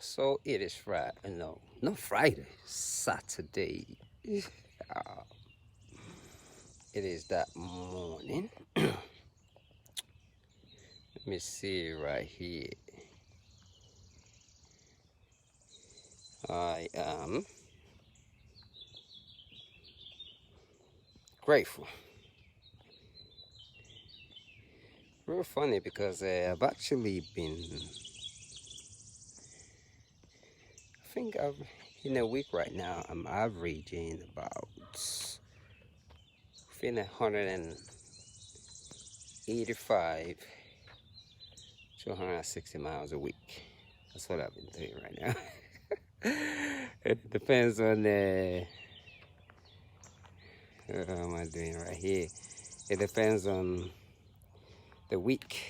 So it is Friday. No, not Friday. Saturday. Uh, it is that morning. Let me see right here. I am grateful. Real funny because I've actually been. I think I've in a week right now. I'm averaging about. I think 185 to 160 miles a week. That's what I've been doing right now. It depends on what am I doing right here? It depends on the week.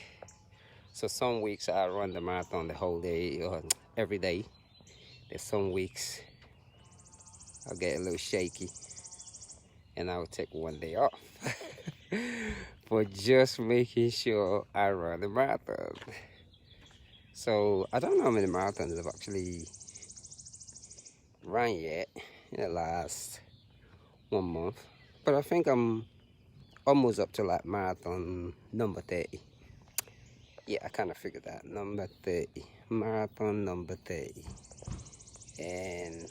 So some weeks I run the marathon the whole day or every day. There's some weeks I'll get a little shaky and I'll take one day off for just making sure I run the marathon. So I don't know how many marathons I've actually run yet in the last 1 month, but I think I'm almost up to like marathon number 30. Yeah, I kind of figured that. Number 30. Marathon number 30. And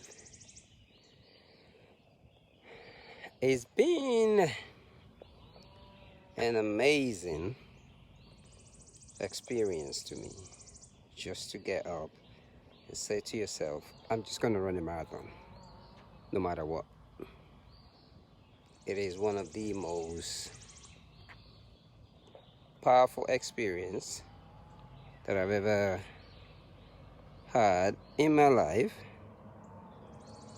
it's been an amazing experience to me just to get up and say to yourself, I'm just going to run a marathon no matter what. It is one of the most powerful experience that I've ever had in my life.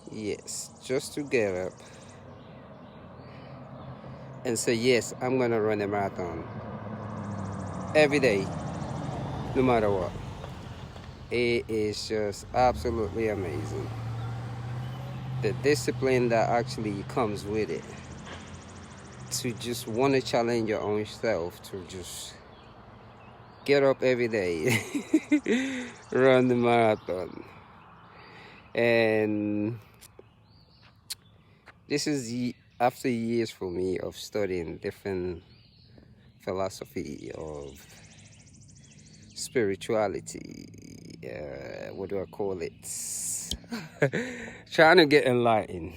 Yes, just to get up and say, yes, I'm gonna run a marathon every day, no matter what. It is just absolutely amazing. The discipline that actually comes with it. To just want to challenge your own self to just get up every day, run the marathon. And this is after years for me of studying different philosophy of spirituality. What do I call it? Trying to get enlightened.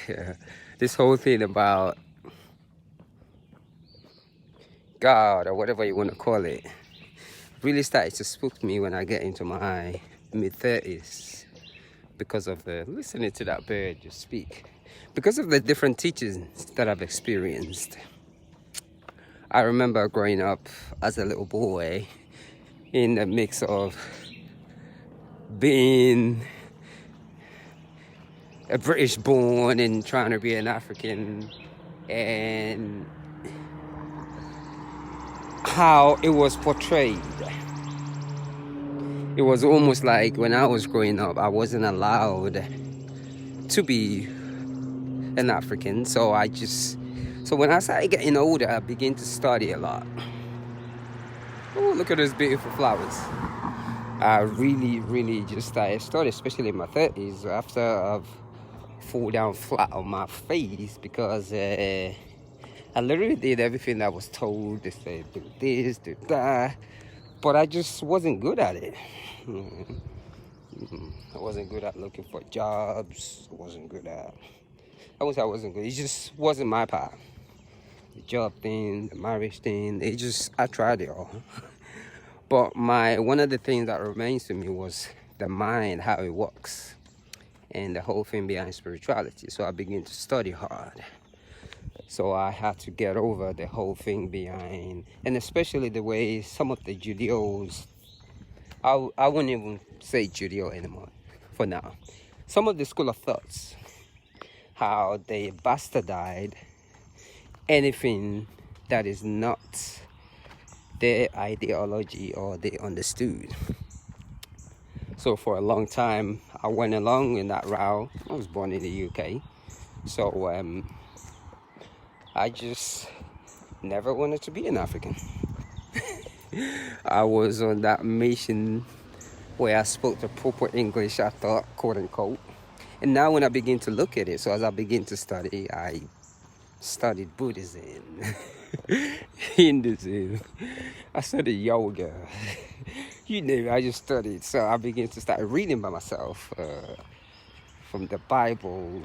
Yeah. This whole thing about God or whatever you want to call it really started to spook me when I get into my mid-30s because of listening to that bird just speak, because of the different teachings that I've experienced. I remember growing up as a little boy in a mix of being a British born and trying to be an African, and how it was portrayed. It was almost like when I was growing up, I wasn't allowed to be an African. So when I started getting older, I began to study a lot. Oh, look at those beautiful flowers. I really just started studying, especially in my 30s, after I've fall down flat on my face because I literally did everything I was told. They said, do this, do that. But I just wasn't good at it. I wasn't good at looking for jobs. I wasn't good. It just wasn't my path. The job thing, the marriage thing, I tried it all. But one of the things that remains to me was the mind, how it works, and the whole thing behind spirituality. So I began to study hard. So I had to get over the whole thing behind, and especially the way some of the Judeos, I wouldn't even say Judeo anymore for now. Some of the school of thoughts, how they bastardized anything that is not their ideology or they understood. So for a long time, I went along in that route. I was born in the UK. So I just never wanted to be an African. I was on that mission where I spoke the proper English, I thought, quote unquote. And now when I begin to look at it, so as I begin to study, I studied Buddhism, Hinduism, I studied yoga, you know, I just studied. So I began to start reading by myself from the Bible,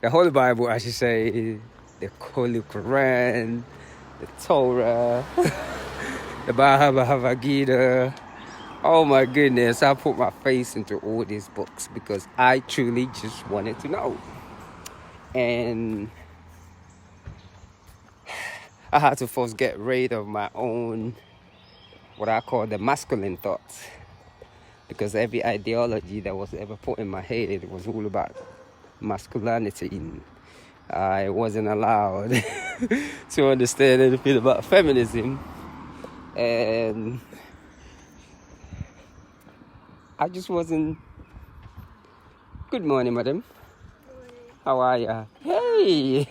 the Holy Bible, I should say, the Holy Quran, the Torah, the Bhagavad Gita. Oh my goodness, I put my face into all these books because I truly just wanted to know. And I had to first get rid of my own, what I call the masculine thoughts. Because every ideology that was ever put in my head, it was all about masculinity. I wasn't allowed to understand anything about feminism. And I just wasn't. Good morning, madam. How are ya? Hey!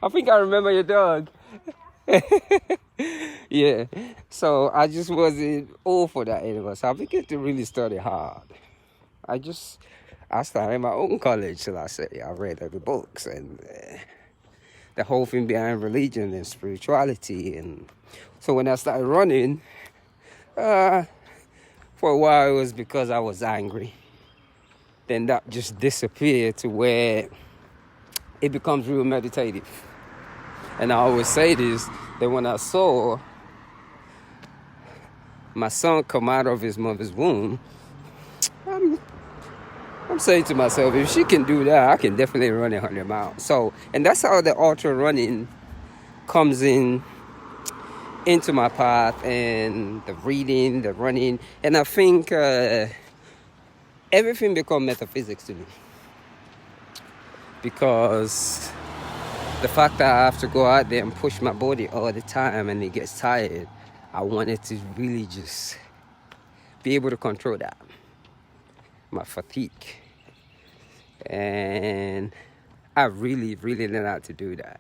I think I remember your dog. Yeah. So I just wasn't all for that anymore. So I began to really study hard. I started my own college, shall I say. I read every books and the whole thing behind religion and spirituality. And so when I started running, for a while it was because I was angry. Then that just disappeared to where it becomes real meditative. And I always say this, that when I saw my son come out of his mother's womb, I'm saying to myself, if she can do that, I can definitely run 100 miles. So, and that's how the ultra running comes into my path, and the reading, the running. And I think everything becomes metaphysics to me. Because the fact that I have to go out there and push my body all the time and it gets tired, I wanted to really just be able to control that, my fatigue. And I really, really learned how to do that.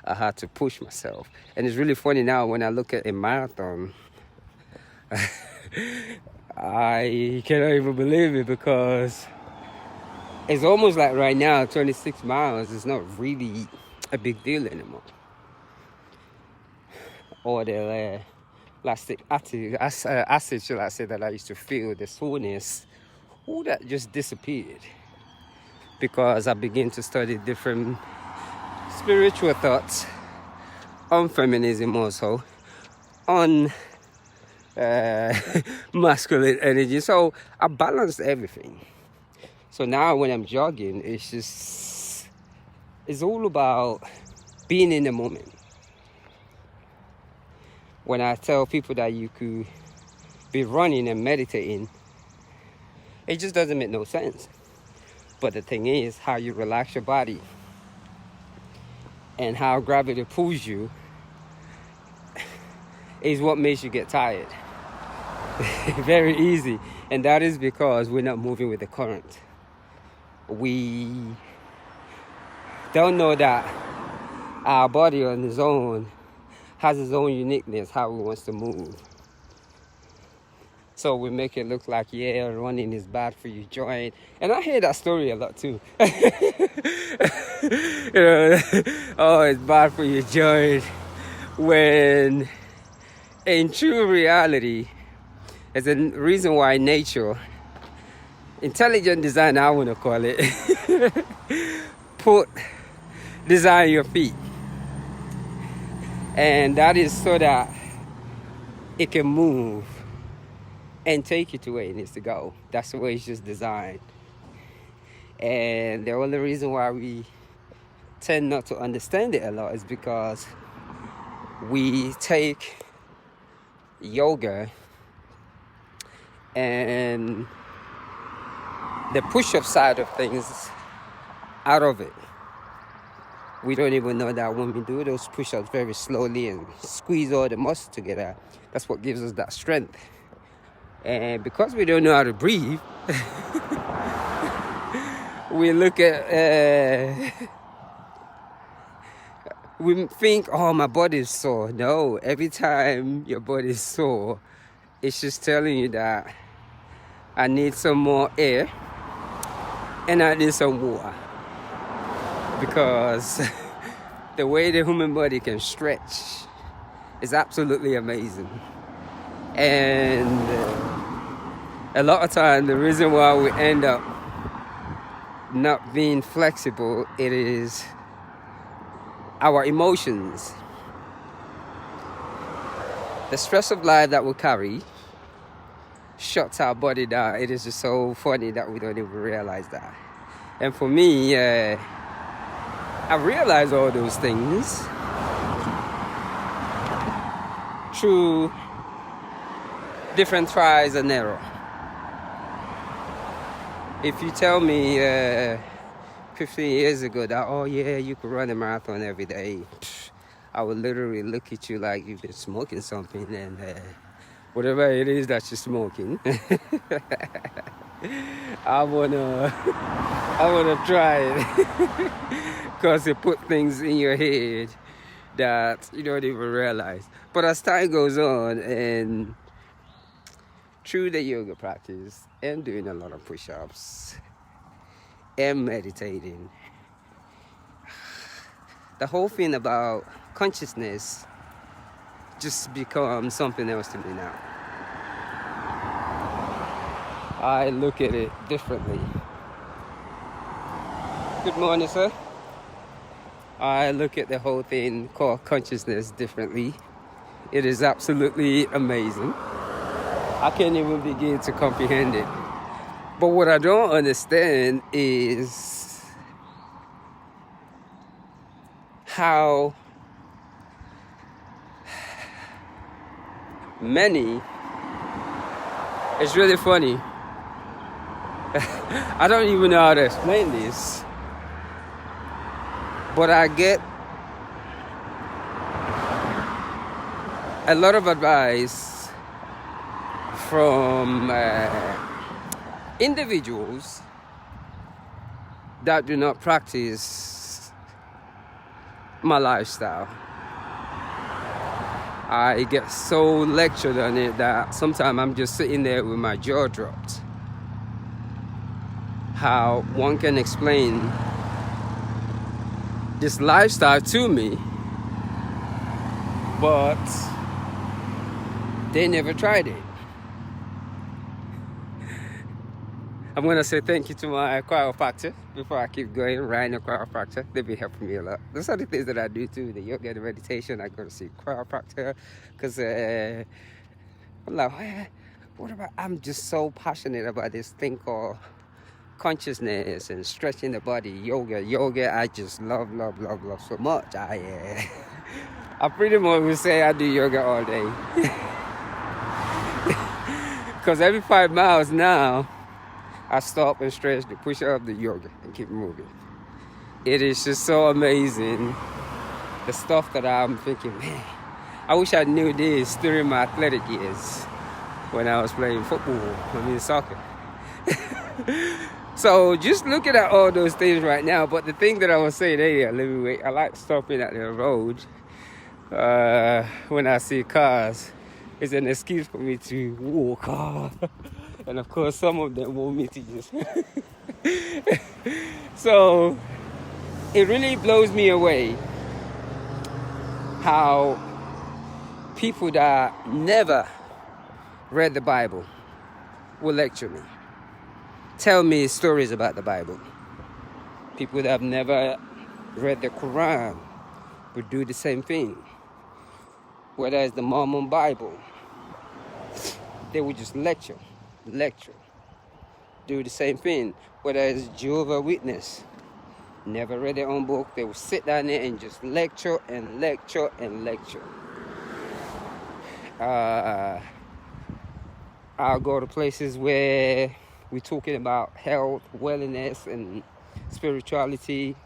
I had to push myself. And it's really funny now when I look at a marathon, I cannot even believe it, because it's almost like right now, 26 miles is not really a big deal anymore. Or the lactic acid, shall I say, that I used to feel, the soreness, all that just disappeared. Because I began to study different spiritual thoughts on feminism also, on masculine energy. So I balanced everything. So now when I'm jogging, it's all about being in the moment. When I tell people that you could be running and meditating, it just doesn't make no sense. But the thing is, how you relax your body and how gravity pulls you is what makes you get tired. Very easy. And that is because we're not moving with the current. We don't know that our body on its own has its own uniqueness, how it wants to move. So we make it look like, yeah, running is bad for your joint. And I hear that story a lot too. You know, oh, it's bad for your joint. When in true reality, there's a reason why nature, intelligent design, I want to call it, design your feet. And that is so that it can move and take you to where it needs to go. That's the way it's just designed. And the only reason why we tend not to understand it a lot is because we take yoga and the push-up side of things out of it. We don't even know that when we do those push-ups very slowly and squeeze all the muscles together, that's what gives us that strength. And because we don't know how to breathe, we look at, we think, oh, my body is sore. No, every time your body is sore, It's just telling you that I need some more air and I need some water, because the way the human body can stretch is absolutely amazing. And a lot of time, the reason why we end up not being flexible, it is our emotions. The stress of life that we carry shuts our body down. It is just so funny that we don't even realize that. And for me, I realized all those things through different trials and error. If you tell me 15 years ago that, oh yeah, you could run a marathon every day, I would literally look at you like you've been smoking something, and whatever it is that you're smoking, I wanna try it, because it put things in your head that you don't even realize. But as time goes on, and through the yoga practice and doing a lot of push-ups and meditating, the whole thing about consciousness just becomes something else to me now. I look at it differently. Good morning, sir. I look at the whole thing called consciousness differently. It is absolutely amazing. I can't even begin to comprehend it. But what I don't understand is how many, it's really funny. I don't even know how to explain this, but I get a lot of advice from individuals that do not practice my lifestyle. I get so lectured on it that sometimes I'm just sitting there with my jaw dropped. How one can explain this lifestyle to me, but they never tried it. I'm going to say thank you to my chiropractor before I keep going. Ryan, the chiropractor, they've been helping me a lot. Those are the things that I do too, the yoga, the meditation. I go to see chiropractor because I'm like, what about, I'm just so passionate about this thing called consciousness and stretching the body. Yoga, I just love so much. I pretty much would say I do yoga all day. Because every 5 miles now, I stop and stretch, the push up, the yoga, and keep moving. It is just so amazing, the stuff that I'm thinking, man, I wish I knew this during my athletic years when I was playing football, soccer. So just looking at all those things right now, but the thing that I was saying earlier, I like stopping at the road when I see cars. It's an excuse for me to walk. And of course, some of them want me to just... So, it really blows me away how people that never read the Bible will lecture me. Tell me stories about the Bible. People that have never read the Quran would do the same thing. Whether it's the Mormon Bible, they would just lecture, do the same thing. Whether it's Jehovah's Witness, never read their own book, they will sit down there and just lecture. I'll go to places where we're talking about health, wellness, and spirituality.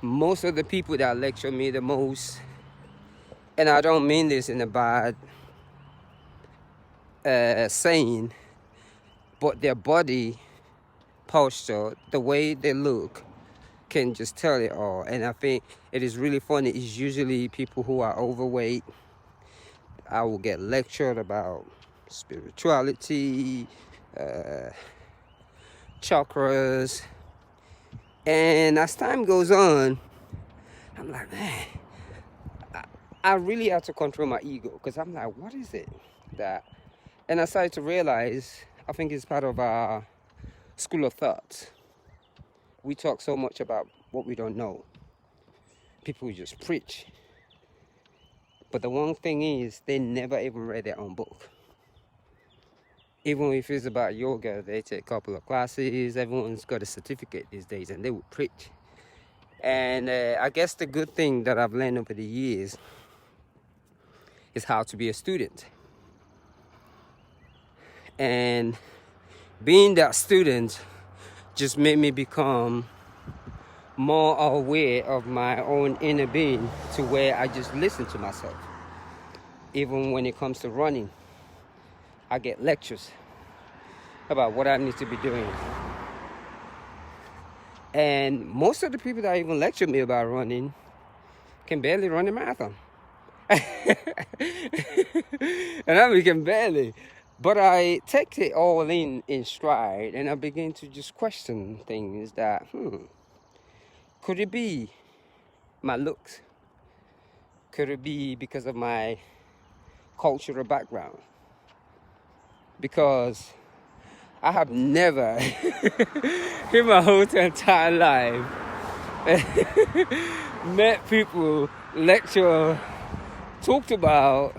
Most of the people that lecture me the most, and I don't mean this in a bad saying, but their body posture, the way they look, can just tell it all. And I think it is really funny. It's usually people who are overweight, I will get lectured about spirituality, chakras, and as time goes on, I'm like, man, I really have to control my ego, because I'm like, what is it that? And I started to realize, I think it's part of our school of thought. We talk so much about what we don't know. People just preach. But the one thing is, they never even read their own book. Even if it's about yoga, they take a couple of classes. Everyone's got a certificate these days, and they will preach. And I guess the good thing that I've learned over the years is how to be a student. And being that student just made me become more aware of my own inner being, to where I just listen to myself. Even when it comes to running, I get lectures about what I need to be doing. And most of the people that even lecture me about running can barely run a marathon. And I mean, can barely. But I take it all in stride, and I begin to just question things that, could it be my looks? Could it be because of my cultural background? Because I have never in my whole entire life met people lecture, talked about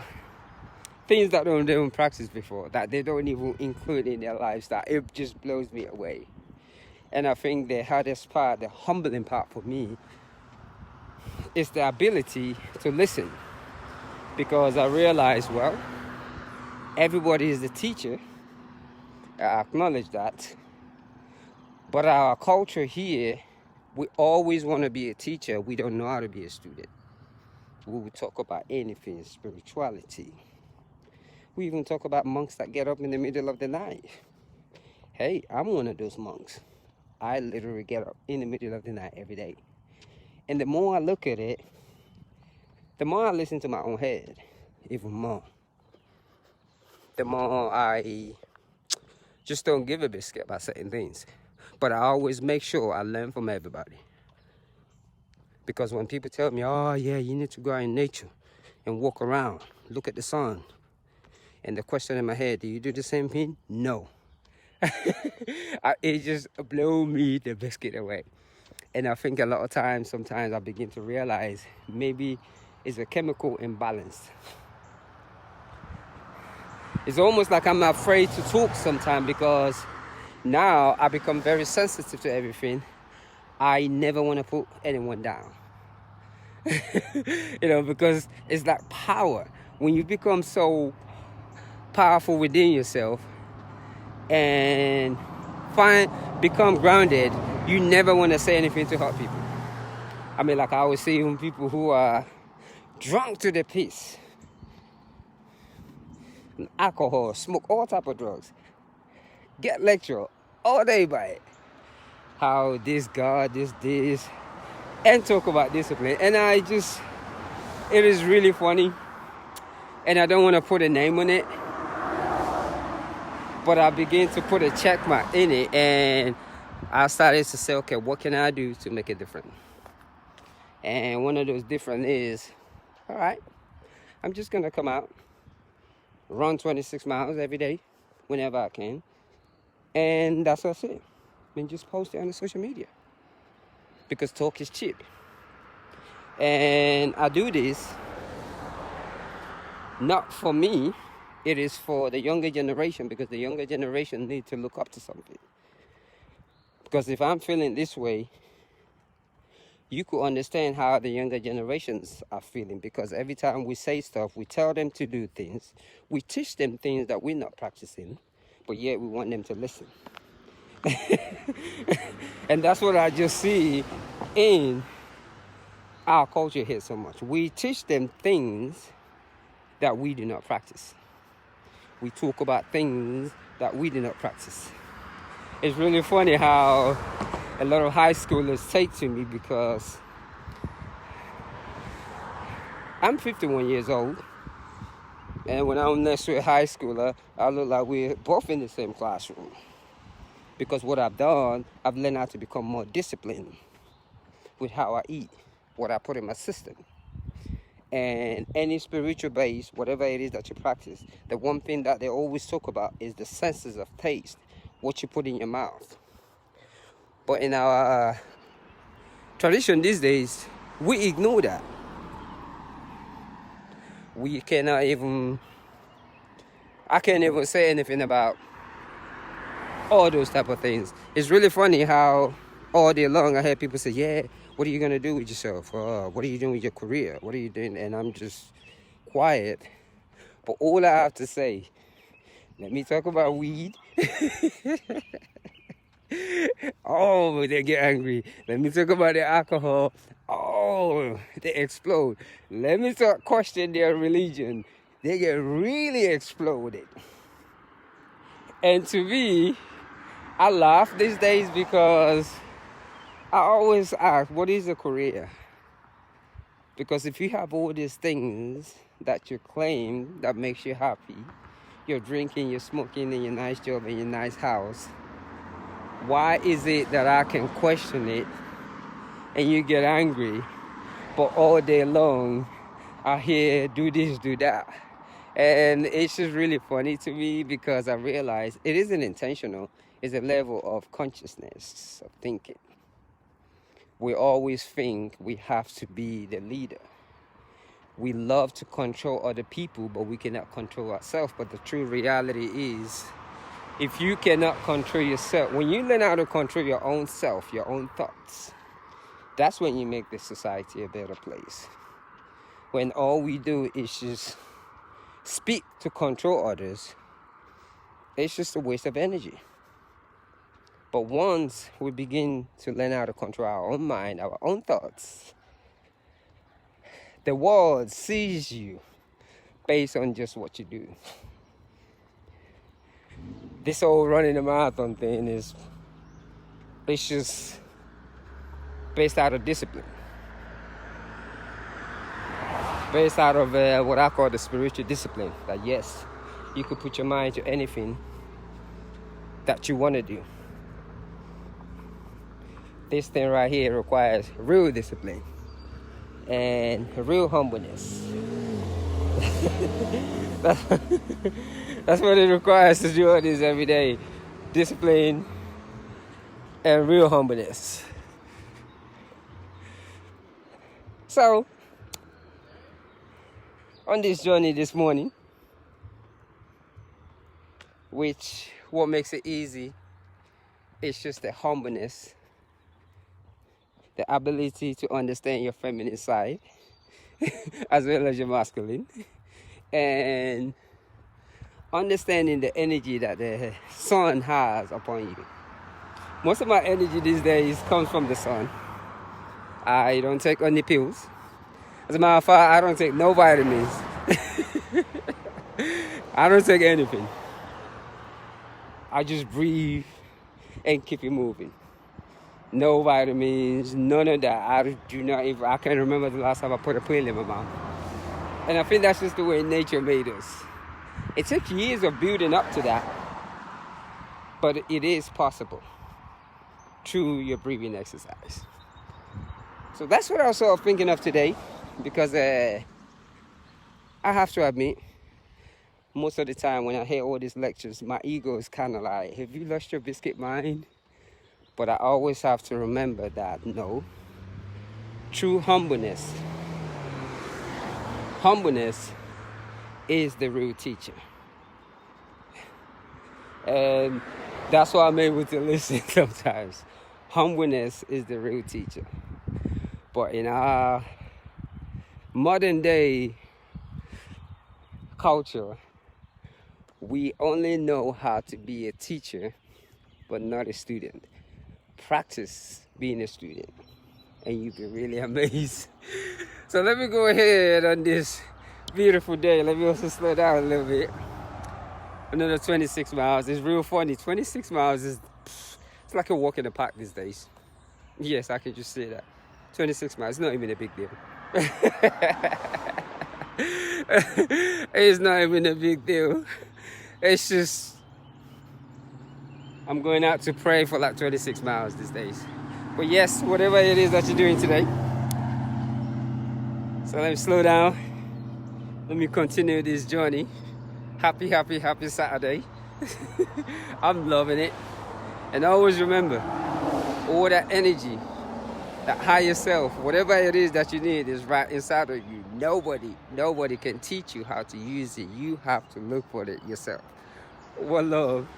things that they don't practice before, that they don't even include in their lives, that it just blows me away. And I think the hardest part, the humbling part for me, is the ability to listen. Because I realize, well, everybody is the teacher. I acknowledge that. But our culture here, we always want to be a teacher. We don't know how to be a student. We will talk about anything, spirituality. We even talk about monks that get up in the middle of the night. Hey, I'm one of those monks. I literally get up in the middle of the night every day. And the more I look at it, the more I listen to my own head, even more. The more I just don't give a biscuit about certain things. But I always make sure I learn from everybody. Because when people tell me, oh yeah, you need to go out in nature and walk around, look at the sun. And the question in my head, do you do the same thing? No. It just blows me the biscuit away. And I think a lot of times, sometimes I begin to realize maybe it's a chemical imbalance. It's almost like I'm afraid to talk sometimes, because now I become very sensitive to everything. I never want to put anyone down. Because it's that power. When you become so powerful within yourself and become grounded, you never want to say anything to hurt people. I mean, like I always see when people who are drunk to the piss, alcohol, smoke all type of drugs, get lectured all day by it. How this God, this, and talk about discipline. And it is really funny. And I don't want to put a name on it, but I begin to put a check mark in it, and I started to say, okay, what can I do to make it different? And one of those different is, all right, I'm just going to come out, run 26 miles every day, whenever I can. And that's what I said. And just post it on the social media. Because talk is cheap. And I do this not for me. It is for the younger generation, because the younger generation need to look up to something. Because if I'm feeling this way, you could understand how the younger generations are feeling. Because every time we say stuff, we tell them to do things. We teach them things that we're not practicing, but yet we want them to listen. And that's what I just see in our culture here so much. We teach them things that we do not practice. We talk about things that we do not practice. It's really funny how a lot of high schoolers take to me, because I'm 51 years old, And when I'm next to a high schooler, I look like we're both in the same classroom. Because what I've done, I've learned how to become more disciplined with how I eat, what I put in my system. And any spiritual base, whatever it is that you practice, the one thing that they always talk about is the senses of taste, what you put in your mouth. But in our tradition these days, we ignore that. We cannot even, I can't even say anything about all those type of things. It's really funny how all day long I hear people say, yeah, what are you going to do with yourself? What are you doing with your career? What are you doing? And I'm just quiet. But all I have to say, let me talk about weed. Oh, they get angry. Let me talk about the alcohol. Oh, they explode. Let me start question their religion. They get really exploded. And to me, I laugh these days because I always ask, what is a career? Because if you have all these things that you claim that makes you happy, you're drinking, you're smoking, and your nice job, and your nice house, why is it that I can question it and you get angry, but all day long I hear do this, do that? And it's just really funny to me because I realize it isn't intentional. It's a level of consciousness, of thinking. We always think we have to be the leader. We love to control other people, but we cannot control ourselves. But the true reality is, if you cannot control yourself, when you learn how to control your own self, your own thoughts, that's when you make this society a better place. When all we do is just speak to control others, it's just a waste of energy. But once we begin to learn how to control our own mind, our own thoughts, the world sees you based on just what you do. This whole running a marathon thing it's just based out of discipline. Based out of what I call the spiritual discipline. That yes, you could put your mind to anything that you want to do. This thing right here requires real discipline and real humbleness. That's what it requires to do all this every day. Discipline and real humbleness. So, on this journey this morning, which what makes it easy is just the humbleness, the ability to understand your feminine side as well as your masculine, and understanding the energy that the sun has upon you. Most of my energy these days comes from the sun. I don't take any pills. As a matter of fact, I don't take no vitamins. I don't take anything. I just breathe and keep it moving. No vitamins, none of that. I can't remember the last time I put a pill in my mouth. And I think that's just the way nature made us. It took years of building up to that, but it is possible through your breathing exercise. So that's what I was sort of thinking of today, because I have to admit, most of the time when I hear all these lectures, my ego is kind of like, have you lost your biscuit mind? But I always have to remember that, no, true humbleness is the real teacher. And that's why I'm able to listen sometimes. Humbleness is the real teacher. But in our modern day culture, we only know how to be a teacher, but not a student. Practice being a student, and you'll be really amazed. So let me go ahead on this beautiful day. Let me also slow down a little bit. Another 26 miles. It's real funny. 26 miles it's like a walk in the park these days. Yes, I can just say that. 26 miles, not even a big deal. It's not even a big deal. It's just, I'm going out to pray for like 26 miles these days. But yes, whatever it is that you're doing today. So let me slow down. Let me continue this journey. Happy Saturday. I'm loving it. And always remember, all that energy, that higher self, whatever it is that you need is right inside of you. Nobody can teach you how to use it. You have to look for it yourself. One love.